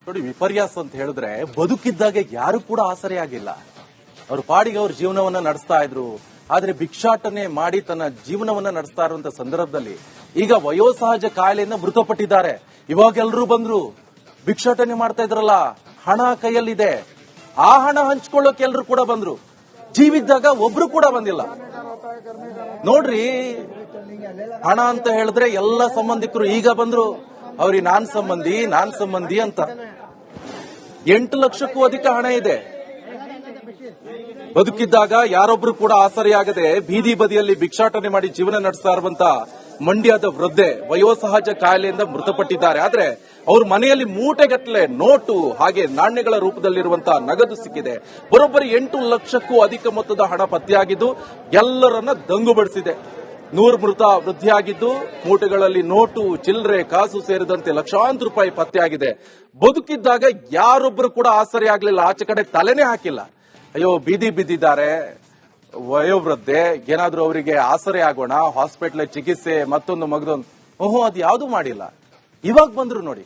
ನೋಡಿ, ವಿಪರ್ಯಾಸ ಅಂತ ಹೇಳಿದ್ರೆ ಬದುಕಿದ್ದಾಗೆ ಯಾರು ಕೂಡ ಆಸರೆ ಆಗಿಲ್ಲ. ಅವ್ರ ಪಾಡಿಗೆ ಅವ್ರ ಜೀವನವನ್ನ ನಡೆಸ್ತಾ ಇದ್ರು. ಆದ್ರೆ ಭಿಕ್ಷಾಟನೆ ಮಾಡಿ ತನ್ನ ಜೀವನವನ್ನ ನಡೆಸ್ತಾ ಇರುವಂತ ಸಂದರ್ಭದಲ್ಲಿ ಈಗ ವಯೋಸಹಜ ಕಾಯಿಲೆಯಿಂದ ಮೃತಪಟ್ಟಿದ್ದಾರೆ. ಇವಾಗ ಎಲ್ರು ಬಂದ್ರು, ಭಿಕ್ಷಾಟನೆ ಮಾಡ್ತಾ ಇದ್ರಲ್ಲ, ಹಣ ಕೈಯಲ್ಲಿದೆ, ಆ ಹಣ ಹಂಚ್ಕೊಳ್ಳೋಕೆ ಎಲ್ರು ಕೂಡ ಬಂದ್ರು. ಜೀವಿದ್ದಾಗ ಒಬ್ರು ಕೂಡ ಬಂದಿಲ್ಲ. ನೋಡ್ರಿ, ಹಣ ಅಂತ ಹೇಳಿದ್ರೆ ಎಲ್ಲ ಸಂಬಂಧಿಕರು ಈಗ ಬಂದ್ರು. ಅವ್ರಿಗೆ ನಾನ್ ಸಂಬಂಧಿ ಅಂತ 8 ಲಕ್ಷಕ್ಕೂ ಅಧಿಕ ಹಣ ಇದೆ. ಬದುಕಿದ್ದಾಗ ಯಾರೊಬ್ರು ಕೂಡ ಆಸರೆಯಾಗದೆ ಬೀದಿ ಬದಿಯಲ್ಲಿ ಭಿಕ್ಷಾಟನೆ ಮಾಡಿ ಜೀವನ ನಡೆಸ್ತಾ ಇರುವಂತ ಮಂಡ್ಯದ ವೃದ್ಧೆ ವಯೋಸಹಜ ಕಾಯಿಲೆಯಿಂದ ಮೃತಪಟ್ಟಿದ್ದಾರೆ. ಆದ್ರೆ ಅವ್ರ ಮನೆಯಲ್ಲಿ ಮೂಟೆಗಟ್ಟಲೆ ನೋಟು ಹಾಗೆ ನಾಣ್ಯಗಳ ರೂಪದಲ್ಲಿರುವಂತಹ ನಗದು ಸಿಕ್ಕಿದೆ. ಬರೋಬ್ಬರಿ 8 ಲಕ್ಷಕ್ಕೂ ಅಧಿಕ ಮೊತ್ತದ ಹಣ ಪತ್ತೆಯಾಗಿದ್ದು ಎಲ್ಲರನ್ನ ದಂಗುಬಡಿಸಿದೆ. 100 ಮೃತ ವೃದ್ಧಿಯಾಗಿದ್ದು ಮೂಟೆಗಳಲ್ಲಿ ನೋಟು, ಚಿಲ್ಲರೆ, ಕಾಸು ಸೇರಿದಂತೆ ಲಕ್ಷಾಂತರ ರೂಪಾಯಿ ಪತ್ತೆಯಾಗಿದೆ. ಬದುಕಿದ್ದಾಗ ಯಾರೊಬ್ರು ಕೂಡ ಆಸರೆ ಆಗ್ಲಿಲ್ಲ, ಆಚೆ ಕಡೆ ತಲೆನೇ ಹಾಕಿಲ್ಲ. ಅಯ್ಯೋ, ಬೀದಿ ಬಿದ್ದಿದ್ದಾರೆ ವಯೋವೃದ್ಧೆ, ಏನಾದ್ರೂ ಅವರಿಗೆ ಆಸರೆ ಆಗೋಣ, ಹಾಸ್ಪಿಟಲ್ ಚಿಕಿತ್ಸೆ, ಮತ್ತೊಂದು ಮಗದೊಂದು, ಅದು ಯಾವ್ದು ಮಾಡಿಲ್ಲ. ಇವಾಗ ಬಂದ್ರು ನೋಡಿ.